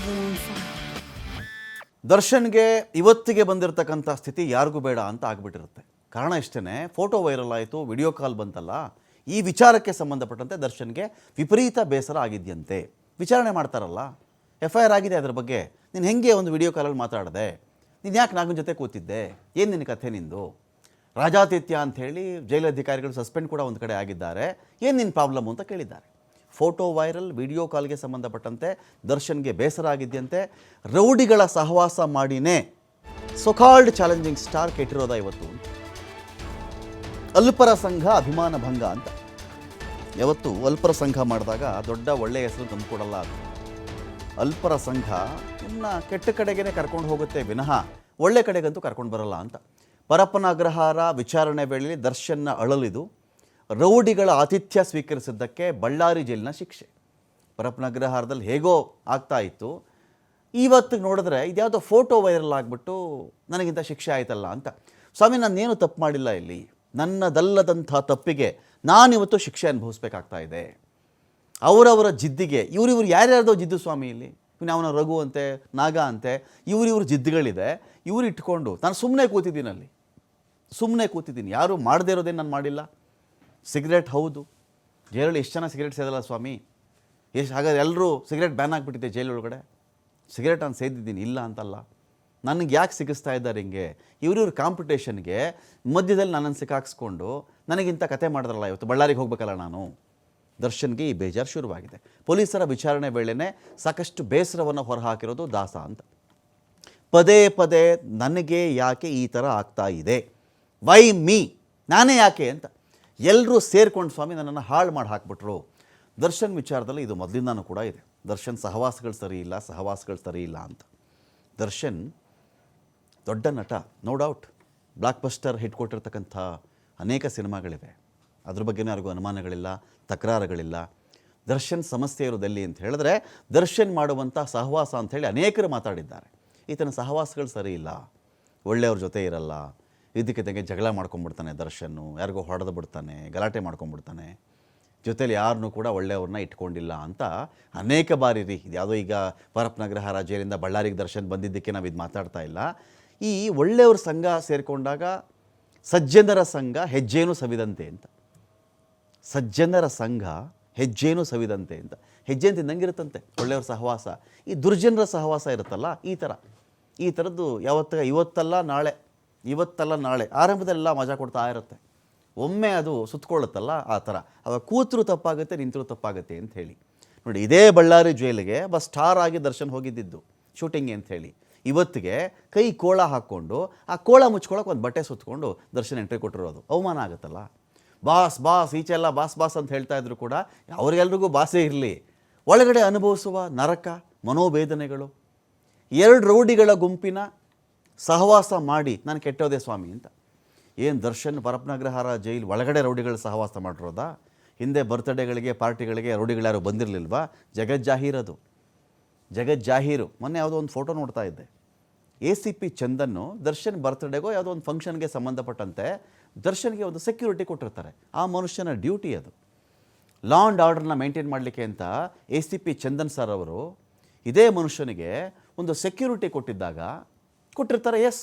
Babylon 5. ದರ್ಶನ್ಗೆ ಇವತ್ತಿಗೆ ಬಂದಿರತಕ್ಕಂಥ ಸ್ಥಿತಿ ಯಾರಿಗೂ ಬೇಡ ಅಂತ ಆಗಿಬಿಟ್ಟಿರುತ್ತೆ. ಕಾರಣ ಇಷ್ಟೇ, ಫೋಟೋ ವೈರಲ್ ಆಯಿತು, ವಿಡಿಯೋ ಕಾಲ್ ಬಂತಲ್ಲ, ಈ ವಿಚಾರಕ್ಕೆ ಸಂಬಂಧಪಟ್ಟಂತೆ ದರ್ಶನ್ಗೆ ವಿಪರೀತ ಬೇಸರ ಆಗಿದೆಯಂತೆ. ವಿಚಾರಣೆ ಮಾಡ್ತಾರಲ್ಲ, FIR ಆಗಿದೆ ಅದರ ಬಗ್ಗೆ. ನೀನು ಹೆಂಗೆ ಒಂದು ವಿಡಿಯೋ ಕಾಲಲ್ಲಿ ಮಾತಾಡಿದೆ, ನೀನು ಯಾಕೆ ನಾಗನ ಜೊತೆ ಕೂತಿದ್ದೆ, ಏನು ನಿನ್ನ ಕಥೆ ನಿಂದು, ರಾಜಾತಿಥ್ಯ ಅಂಥೇಳಿ ಜೈಲಧಿಕಾರಿಗಳು ಸಸ್ಪೆಂಡ್ ಕೂಡ ಒಂದು ಕಡೆ ಆಗಿದ್ದಾರೆ, ಏನು ನಿನ್ನ ಪ್ರಾಬ್ಲಮ್ಮು ಅಂತ ಕೇಳಿದ್ದಾರೆ. ಫೋಟೋ ವೈರಲ್, ವಿಡಿಯೋ ಕಾಲ್ಗೆ ಸಂಬಂಧಪಟ್ಟಂತೆ ದರ್ಶನ್ಗೆ ಬೇಸರ ಆಗಿದೆಯಂತೆ. ರೌಡಿಗಳ ಸಹವಾಸ ಮಾಡಿನೇ ಸೊಕಾಲ್ಡ್ ಚಾಲೆಂಜಿಂಗ್ ಸ್ಟಾರ್ ಕೆಟ್ಟಿರೋದ ಇವತ್ತು. ಅಲ್ಪರ ಸಂಘ ಅಭಿಮಾನ ಭಂಗ ಅಂತ. ಯಾವತ್ತು ಅಲ್ಪರ ಸಂಘ ಮಾಡಿದಾಗ ದೊಡ್ಡ ಒಳ್ಳೆಯ ಹೆಸರು ತಂದುಕೊಡಲ್ಲ. ಅದು ಅಲ್ಪರ ಸಂಘ ಇನ್ನು ಕೆಟ್ಟ ಕಡೆಗೇ ಕರ್ಕೊಂಡು ಹೋಗುತ್ತೆ ವಿನಃ ಒಳ್ಳೆ ಕಡೆಗಂತೂ ಕರ್ಕೊಂಡು ಬರಲ್ಲ ಅಂತ. ಪರಪ್ಪನ ಅಗ್ರಹಾರ ವಿಚಾರಣೆ ವೇಳೆಯಲ್ಲಿ ದರ್ಶನ್ನ ಅಳಲಿದು ರೌಡಿಗಳ ಆತಿಥ್ಯ ಸ್ವೀಕರಿಸಿದ್ದಕ್ಕೆ ಬಳ್ಳಾರಿ ಜೈಲಿನ ಶಿಕ್ಷೆ. ಪರಪ್ಪನ ಅಗ್ರಹಾರದಲ್ಲಿ ಹೇಗೋ ಆಗ್ತಾ ಇತ್ತು, ಇವತ್ತಿಗೆ ನೋಡಿದ್ರೆ ಇದ್ಯಾವುದೋ ಫೋಟೋ ವೈರಲ್ ಆಗಿಬಿಟ್ಟು ನನಗಿಂತ ಶಿಕ್ಷೆ ಆಯ್ತಲ್ಲ ಅಂತ. ಸ್ವಾಮಿ, ನಾನೇನು ತಪ್ಪು ಮಾಡಿಲ್ಲ, ಇಲ್ಲಿ ನನ್ನದಲ್ಲದಂಥ ತಪ್ಪಿಗೆ ನಾನಿವತ್ತು ಶಿಕ್ಷೆ ಅನುಭವಿಸ್ಬೇಕಾಗ್ತಾ ಇದೆ. ಅವರವರ ಜಿದ್ದಿಗೆ ಇವ್ರು ಯಾರ್ಯಾರ್ದೋ ಜಿದ್ದು ಸ್ವಾಮಿ. ಇಲ್ಲಿ ಅವನ ರಘು ಅಂತೆ, ನಾಗ ಅಂತೆ, ಇವ್ರ ಜಿದ್ದುಗಳಿದೆ. ಇವ್ರು ಇಟ್ಕೊಂಡು ನಾನು ಸುಮ್ಮನೆ ಕೂತಿದ್ದೀನಿ. ಯಾರು ಮಾಡದೇ ಇರೋದೇನು ನಾನು ಮಾಡಿಲ್ಲ. ಸಿಗರೇಟ್ ಹೌದು, ಜೈಲಲ್ಲಿ ಎಷ್ಟು ಜನ ಸಿಗರೇಟ್ ಸೇದಲ್ಲ ಸ್ವಾಮಿ, ಹಾಗಾದ್ರೆ ಎಲ್ಲರೂ ಸಿಗರೇಟ್ ಬ್ಯಾನ್ ಆಗಿಬಿಟ್ಟಿದೆ ಜೈಲೊಳಗಡೆ. ಸಿಗರೇಟ್ ನಾನು ಸೇದಿದ್ದೀನಿ, ಇಲ್ಲ ಅಂತಲ್ಲ. ನನಗೆ ಯಾಕೆ ಸಿಗಿಸ್ತಾ ಇದ್ದಾರೆ ಹಿಂಗೆ, ಇವ್ರ ಕಾಂಪಿಟೇಷನ್ಗೆ ಮಧ್ಯದಲ್ಲಿ ನನ್ನನ್ನು ಸಿಕ್ಕಾಕ್ಸ್ಕೊಂಡು ನನಗಿಂತ ಕತೆ ಮಾಡಿದ್ರಲ್ಲ. ಇವತ್ತು ಬಳ್ಳಾರಿಗೆ ಹೋಗ್ಬೇಕಲ್ಲ ನಾನು. ದರ್ಶನ್ಗೆ ಈ ಬೇಜಾರು ಶುರುವಾಗಿದೆ. ಪೊಲೀಸರ ವಿಚಾರಣೆ ವೇಳೆನೇ ಸಾಕಷ್ಟು ಬೇಸರವನ್ನು ಹೊರಹಾಕಿರೋದು ದಾಸ ಅಂತ. ಪದೇ ಪದೇ ನನಗೆ ಯಾಕೆ ಈ ಥರ ಆಗ್ತಾ ಇದೆ, ವೈ ಮೀ, ನಾನೇ ಯಾಕೆ ಅಂತ ಎಲ್ಲರೂ ಸೇರ್ಕೊಂಡು ಸ್ವಾಮಿ ನನ್ನನ್ನು ಹಾಳು ಮಾಡಿ ಹಾಕ್ಬಿಟ್ರು. ದರ್ಶನ್ ವಿಚಾರದಲ್ಲಿ ಇದು ಮೊದಲಿಂದನೂ ಕೂಡ ಇದೆ. ದರ್ಶನ್ ಸಹವಾಸಗಳು ಸರಿ ಇಲ್ಲ ಅಂತ. ದರ್ಶನ್ ದೊಡ್ಡ ನಟ, no doubt, blockbuster hit ಕೊಟ್ಟಿರ್ತಕ್ಕಂಥ ಅನೇಕ ಸಿನಿಮಾಗಳಿವೆ. ಅದ್ರ ಬಗ್ಗೆನೂ ಯಾರಿಗೂ ಅನುಮಾನಗಳಿಲ್ಲ, ತಕರಾರುಗಳಿಲ್ಲ. ದರ್ಶನ್ ಸಮಸ್ಯೆ ಇರೋದೆಲ್ಲಿ ಅಂತ ಹೇಳಿದ್ರೆ ದರ್ಶನ್ ಮಾಡುವಂಥ ಸಹವಾಸ ಅಂಥೇಳಿ ಅನೇಕರು ಮಾತಾಡಿದ್ದಾರೆ. ಈತನ ಸಹವಾಸಗಳು ಸರಿ ಇಲ್ಲ, ಒಳ್ಳೆಯವ್ರ ಜೊತೆ ಇರಲ್ಲ, ಇದಕ್ಕಿದ್ದಂಗೆ ಜಗಳ ಮಾಡ್ಕೊಂಡ್ಬಿಡ್ತಾನೆ ದರ್ಶನ್ನು, ಯಾರಿಗೋ ಹೊಡೆದು ಬಿಡ್ತಾನೆ, ಗಲಾಟೆ ಮಾಡ್ಕೊಂಡ್ಬಿಡ್ತಾನೆ, ಜೊತೇಲಿ ಯಾರನ್ನೂ ಕೂಡ ಒಳ್ಳೆಯವ್ರನ್ನ ಇಟ್ಕೊಂಡಿಲ್ಲ ಅಂತ ಅನೇಕ ಬಾರಿ ಯಾವುದೋ ಈಗ ಪರಪ್ಪನ ಅಗ್ರಹಾರ ಜೈಲಿಂದ ಬಳ್ಳಾರಿಗೆ ದರ್ಶನ್ ಬಂದಿದ್ದಕ್ಕೆ ನಾವು ಇದು ಮಾತಾಡ್ತಾ ಇಲ್ಲ. ಈ ಒಳ್ಳೆಯವ್ರ ಸಂಘ ಸೇರಿಕೊಂಡಾಗ ಸಜ್ಜನರ ಸಂಘ ಹೆಜ್ಜೇನೂ ಸವಿದಂತೆ ಅಂತ. ಸಜ್ಜನರ ಸಂಘ ಹೆಜ್ಜೇನೂ ಸವಿದಂತೆ ಅಂತ. ಹೆಜ್ಜೆ ಅಂತ ನಂಗಿರುತ್ತಂತೆ ಒಳ್ಳೆಯವ್ರ ಸಹವಾಸ. ಈ ದುರ್ಜನರ ಸಹವಾಸ ಇರುತ್ತಲ್ಲ, ಈ ಥರದ್ದು ಇವತ್ತಲ್ಲ ನಾಳೆ ಆರಂಭದಲ್ಲೆಲ್ಲ ಮಜಾ ಕೊಡ್ತಾ ಇರುತ್ತೆ. ಒಮ್ಮೆ ಅದು ಸುತ್ತಕೊಳ್ಳುತ್ತಲ್ಲ, ಆ ಥರ ಅವಾಗ ಕೂತರೂ ತಪ್ಪಾಗುತ್ತೆ, ನಿಂತರೂ ತಪ್ಪಾಗುತ್ತೆ ಅಂತ ಹೇಳಿ ನೋಡಿ. ಇದೇ ಬಳ್ಳಾರಿ ಜೈಲಿಗೆ ಸ್ಟಾರ್ ಆಗಿ ದರ್ಶನ್ ಹೋಗಿದ್ದಿದ್ದು ಶೂಟಿಂಗ್ ಅಂತ ಹೇಳಿ. ಇವತ್ತಿಗೆ ಕೈ ಕೋಳ ಹಾಕ್ಕೊಂಡು ಆ ಕೋಳ ಮುಚ್ಕೊಳ್ಳೋಕೆ ಒಂದು ಬಟ್ಟೆ ಸುತ್ತಕೊಂಡು ದರ್ಶನ್ ಎಂಟ್ರಿ ಕೊಟ್ಟಿರೋದು ಅವಮಾನ ಆಗುತ್ತಲ್ಲ. ಬಾಸ್ ಈಚೆ ಎಲ್ಲ ಬಾಸ್ ಅಂತ ಹೇಳ್ತಾ ಇದ್ರು ಕೂಡ ಅವ್ರಿಗೆಲ್ರಿಗೂ ಬಾಸೇ ಇರಲಿ. ಒಳಗಡೆ ಅನುಭವಿಸುವ ನರಕ, ಮನೋವೇದನೆಗಳು, ಎರಡು ರೌಡಿಗಳ ಗುಂಪಿನ ಸಹವಾಸ ಮಾಡಿ ನಾನು ಕೆಟ್ಟೋದೆ ಸ್ವಾಮಿ ಅಂತ. ಏನು ದರ್ಶನ್ ಪರಪ್ಪನ ಅಗ್ರಹಾರ ಜೈಲು ಒಳಗಡೆ ರೌಡಿಗಳ ಸಹವಾಸ ಮಾಡಿರೋದಾ? ಹಿಂದೆ ಬರ್ತ್ಡೇಗಳಿಗೆ ಪಾರ್ಟಿಗಳಿಗೆ ರೌಡಿಗಳ್ಯಾರು ಬಂದಿರಲಿಲ್ವಾ? ಜಗಜ್ಜಾಹೀರು. ಮೊನ್ನೆ ಯಾವುದೋ ಒಂದು ಫೋಟೋ ನೋಡ್ತಾ ಇದ್ದೆ. ACP ಚಂದನ್ನು ದರ್ಶನ್ ಬರ್ತ್ಡೇಗೋ ಯಾವುದೋ ಒಂದು ಫಂಕ್ಷನ್ಗೆ ಸಂಬಂಧಪಟ್ಟಂತೆ ದರ್ಶನ್ಗೆ ಒಂದು ಸೆಕ್ಯೂರಿಟಿ ಕೊಟ್ಟಿರ್ತಾರೆ. ಆ ಮನುಷ್ಯನ ಡ್ಯೂಟಿ ಅದು. ಲಾ ಆ್ಯಂಡ್ ಆರ್ಡರ್ನ ಮೇಂಟೈನ್ ಮಾಡಲಿಕ್ಕೆ ಅಂತ ACP ಚಂದನ್ ಸರ್ ಅವರು ಇದೇ ಮನುಷ್ಯನಿಗೆ ಒಂದು ಸೆಕ್ಯೂರಿಟಿ ಕೊಟ್ಟಿರ್ತಾರೆ. ಎಸ್,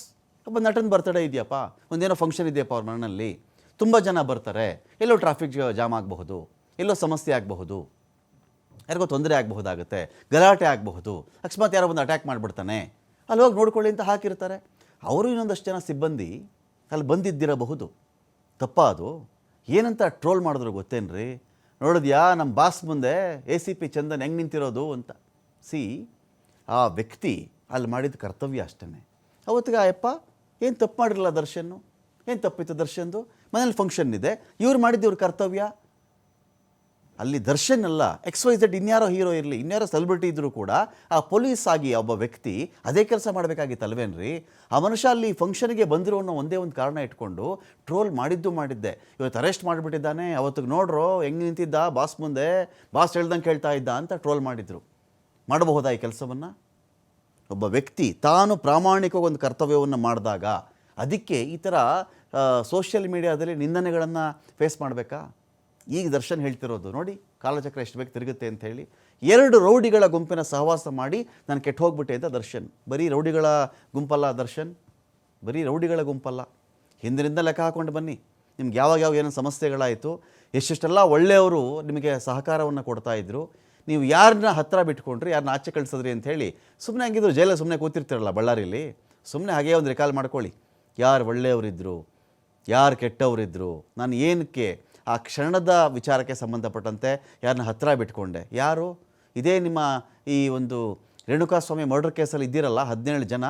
ಒಬ್ಬ ನಟನ ಬರ್ತಡೇ ಇದೆಯಪ್ಪ, ಒಂದೇನೋ ಫಂಕ್ಷನ್ ಇದೆಯಪ್ಪ ಅವ್ರ ಮನೆಯಲ್ಲಿ, ತುಂಬ ಜನ ಬರ್ತಾರೆ, ಎಲ್ಲೋ ಟ್ರಾಫಿಕ್ ಜಾಮ್ ಆಗಬಹುದು, ಎಲ್ಲೋ ಸಮಸ್ಯೆ ಆಗಬಹುದು, ಯಾರಿಗೋ ತೊಂದರೆ ಆಗಬಹುದಾಗುತ್ತೆ, ಗಲಾಟೆ ಆಗಬಹುದು, ಅಕಸ್ಮಾತ್ ಯಾರೋ ಒಂದು ಅಟ್ಯಾಕ್ ಮಾಡಿಬಿಡ್ತಾನೆ, ಅಲ್ಲಿ ಹೋಗಿ ನೋಡ್ಕೊಳ್ಳಿ ಅಂತ ಹಾಕಿರ್ತಾರೆ. ಅವರು ಇನ್ನೊಂದಷ್ಟು ಜನ ಸಿಬ್ಬಂದಿ ಅಲ್ಲಿ ಬಂದಿದ್ದಿರಬಹುದು. ತಪ್ಪ ಅದು? ಏನಂತ ಟ್ರೋಲ್ ಮಾಡಿದ್ರು ಗೊತ್ತೇನ್ರಿ? ನೋಡಿದ್ಯಾ ನಮ್ಮ ಬಾಸ್ ಮುಂದೆ ACP ಚಂದನ್ ಹೆಂಗೆ ನಿಂತಿರೋದು ಅಂತ. ಆ ವ್ಯಕ್ತಿ ಅಲ್ಲಿ ಮಾಡಿದ ಕರ್ತವ್ಯ ಅಷ್ಟೇ. ಅವತ್ತಿಗೆ ಅಯ್ಯಪ್ಪ ಏನು ತಪ್ಪು ಮಾಡಿರಲ್ಲ ದರ್ಶನ್ನು, ಏನು ತಪ್ಪಿತ್ತು ದರ್ಶನ್ದು? ಮನೇಲಿ ಫಂಕ್ಷನ್ ಇದೆ, ಇವ್ರು ಮಾಡಿದ್ದು ಇವ್ರ ಕರ್ತವ್ಯ. ಅಲ್ಲಿ ದರ್ಶನ್ ಅಲ್ಲ, XYZ ಇನ್ಯಾರೋ ಹೀರೋ ಇರಲಿ, ಇನ್ಯಾರೋ ಸೆಲೆಬ್ರಿಟಿ ಇದ್ದರೂ ಕೂಡ ಆ ಪೊಲೀಸ್ ಆಗಿ ಒಬ್ಬ ವ್ಯಕ್ತಿ ಅದೇ ಕೆಲಸ ಮಾಡಬೇಕಾಗಿತ್ತಲ್ವೇನ್ರಿ? ಆ ಮನುಷ್ಯ ಅಲ್ಲಿ ಫಂಕ್ಷನ್ಗೆ ಬಂದಿರೋ ಅನ್ನೋ ಒಂದೇ ಒಂದು ಕಾರಣ ಇಟ್ಕೊಂಡು ಟ್ರೋಲ್ ಮಾಡಿದ್ದೆ. ಇವತ್ತು ಅರೆಸ್ಟ್ ಮಾಡಿಬಿಟ್ಟಿದ್ದಾನೆ, ಅವತ್ತಿಗೆ ನೋಡ್ರೋ ಹೆಂಗೆ ನಿಂತಿದ್ದ ಬಾಸ್ ಮುಂದೆ, ಬಾಸ್ ಹೇಳ್ದಂಗೆ ಕೇಳ್ತಾ ಇದ್ದ ಅಂತ ಟ್ರೋಲ್ ಮಾಡಿದರು. ಮಾಡಬಹುದಾ ಈ ಕೆಲಸವನ್ನು? ಒಬ್ಬ ವ್ಯಕ್ತಿ ತಾನು ಪ್ರಾಮಾಣಿಕವಾಗಿ ಒಂದು ಕರ್ತವ್ಯವನ್ನು ಮಾಡಿದಾಗ ಅದಕ್ಕೆ ಈ ಥರ ಸೋಷಿಯಲ್ ಮೀಡಿಯಾದಲ್ಲಿ ನಿಂದನೆಗಳನ್ನು ಫೇಸ್ ಮಾಡಬೇಕಾ? ಈಗ ದರ್ಶನ್ ಹೇಳ್ತಿರೋದು ನೋಡಿ ಕಾಲಚಕ್ರ ಎಷ್ಟು ಬೇಗ ತಿರುಗುತ್ತೆ ಅಂತ ಹೇಳಿ. 2 ರೌಡಿಗಳ ಗುಂಪಿನ ಸಹವಾಸ ಮಾಡಿ ನಾನು ಕೆಟ್ಟು ಹೋಗ್ಬಿಟ್ಟೆ ಅಂತ ದರ್ಶನ್. ಬರೀ ರೌಡಿಗಳ ಗುಂಪಲ್ಲ ದರ್ಶನ್, ಬರೀ ರೌಡಿಗಳ ಗುಂಪಲ್ಲ. ಹಿಂದಿನಿಂದ ಲೆಕ್ಕ ಹಾಕ್ಕೊಂಡು ಬನ್ನಿ, ನಿಮ್ಗೆ ಯಾವಾಗ ಏನೇನು ಸಮಸ್ಯೆಗಳಾಯಿತು, ಎಷ್ಟೆಷ್ಟೆಲ್ಲ ಒಳ್ಳೆಯವರು ನಿಮಗೆ ಸಹಕಾರವನ್ನು ಕೊಡ್ತಾಯಿದ್ರು, ನೀವು ಯಾರನ್ನ ಹತ್ತಿರ ಬಿಟ್ಕೊಂಡ್ರಿ, ಯಾರನ್ನ ಆಚೆ ಕಳಿಸಿದ್ರಿ ಅಂತ ಹೇಳಿ ಸುಮ್ಮನೆ ಹಂಗಿದ್ರು ಜೈಲಲ್ಲಿ ಸುಮ್ಮನೆ ಕೂತಿರ್ತಿರಲ್ಲ ಬಳ್ಳಾರಿಲಿ, ಸುಮ್ಮನೆ ಹಾಗೇ ಒಂದು ರಿಕಾಲ್ ಮಾಡ್ಕೊಳ್ಳಿ. ಯಾರು ಒಳ್ಳೆಯವರಿದ್ದರು, ಯಾರು ಕೆಟ್ಟವರಿದ್ದರು, ನಾನು ಏನಕ್ಕೆ ಆ ಕ್ಷಣದ ವಿಚಾರಕ್ಕೆ ಸಂಬಂಧಪಟ್ಟಂತೆ ಯಾರನ್ನ ಹತ್ತಿರ ಬಿಟ್ಕೊಂಡೆ, ಯಾರು? ಇದೇ ನಿಮ್ಮ ಈ ಒಂದು ರೇಣುಕಾಸ್ವಾಮಿ ಮರ್ಡರ್ ಕೇಸಲ್ಲಿ ಇದ್ದೀರಲ್ಲ 17 ಜನ,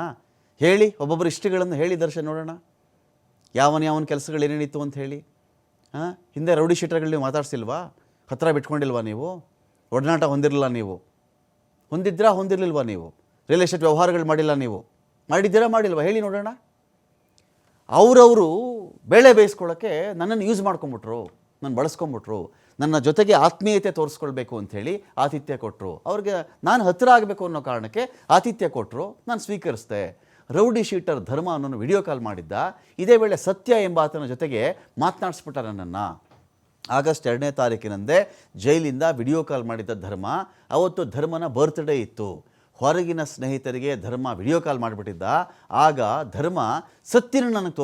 ಹೇಳಿ ಒಬ್ಬೊಬ್ಬರು ಇಷ್ಟಗಳನ್ನು ಹೇಳಿ ದರ್ಶನ್ ನೋಡೋಣ. ಯಾವನ ಕೆಲಸಗಳು ಏನೇನಿತ್ತು ಅಂತ ಹೇಳಿ. ಹಿಂದೆ ರೌಡಿ ಶೀಟರ್ಗಳು ನೀವು ಮಾತಾಡ್ಸಿಲ್ವಾ? ಹತ್ತಿರ ಬಿಟ್ಕೊಂಡಿಲ್ವಾ ನೀವು? ಒಡನಾಟ ಹೊಂದಿರಲಿಲ್ಲ ನೀವು? ಹೊಂದಿರಲಿಲ್ವಾ ನೀವು? ರಿಯಲ್ ಎಸ್ಟೇಟ್ ವ್ಯವಹಾರಗಳು ಮಾಡಿಲ್ಲ ನೀವು? ಮಾಡಿಲ್ವಾ? ಹೇಳಿ ನೋಡೋಣ. ಅವರವರು ಬೇಳೆ ಬೇಯಿಸ್ಕೊಳ್ಳೋಕ್ಕೆ ನನ್ನನ್ನು ಯೂಸ್ ಮಾಡ್ಕೊಂಬಿಟ್ರು, ನಾನು ಬಳಸ್ಕೊಂಬಿಟ್ರು, ನನ್ನ ಜೊತೆಗೆ ಆತ್ಮೀಯತೆ ತೋರಿಸ್ಕೊಳ್ಬೇಕು ಅಂಥೇಳಿ ಆತಿಥ್ಯ ಕೊಟ್ಟರು. ಅವ್ರಿಗೆ ನಾನು ಹತ್ತಿರ ಆಗಬೇಕು ಅನ್ನೋ ಕಾರಣಕ್ಕೆ ಆತಿಥ್ಯ ಕೊಟ್ಟರು, ನಾನು ಸ್ವೀಕರಿಸಿದೆ. ರೌಡಿ ಶೀಟರ್ ಧರ್ಮ ಅನ್ನೋನು ವಿಡಿಯೋ ಕಾಲ್ ಮಾಡಿದ್ದ. ಇದೇ ವೇಳೆ ಸತ್ಯ ಎಂಬ ಆತನ ಜೊತೆಗೆ ಮಾತನಾಡಿಸ್ಬಿಟ್ಟ ನನ್ನನ್ನು. ಆಗಸ್ಟ್ 2ನೇ ತಾರೀಕಿನಂದೇ ಜೈಲಿಂದ ವಿಡಿಯೋ ಕಾಲ್ ಮಾಡಿದ್ದ ಧರ್ಮ. ಅವತ್ತು ಧರ್ಮನ ಬರ್ತ್ಡೇ ಇತ್ತು. ಹೊರಗಿನ ಸ್ನೇಹಿತರಿಗೆ ಧರ್ಮ ವಿಡಿಯೋ ಕಾಲ್ ಮಾಡಿಬಿಟ್ಟಿದ್ದ. ಆಗ ಧರ್ಮ ಸತ್ಯನ ನನಗೆ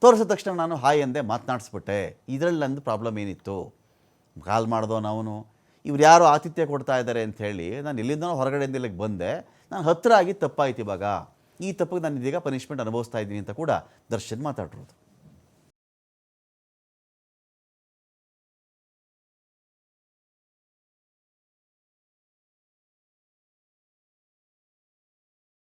ತೋರಿಸಿದ ತಕ್ಷಣ ನಾನು ಹಾಯ್ ಎಂದೆ, ಮಾತನಾಡಿಸ್ಬಿಟ್ಟೆ. ಇದರಲ್ಲಿ ನಂದು ಪ್ರಾಬ್ಲಮ್ ಏನಿತ್ತು? ಕಾಲ್ ಮಾಡ್ದೋ ನಾವು ಇವ್ರು ಯಾರು ಆತಿಥ್ಯ ಕೊಡ್ತಾ ಇದ್ದಾರೆ ಅಂಥೇಳಿ ನಾನು ಇಲ್ಲಿಂದ ಹೊರಗಡೆಯಿಂದ ಇಲ್ಲಿಗೆ ಬಂದೆ. ನಾನು ಹತ್ತಿರ ಆಗಿ ತಪ್ಪಾಯ್ತು. ಇವಾಗ ಈ ತಪ್ಪಿಗೆ ನಾನು ಇದೀಗ ಪನಿಷ್ಮೆಂಟ್ ಅನುಭವಿಸ್ತಾ ಇದ್ದೀನಿ ಅಂತ ಕೂಡ ದರ್ಶನ್ ಮಾತಾಡಿರೋದು.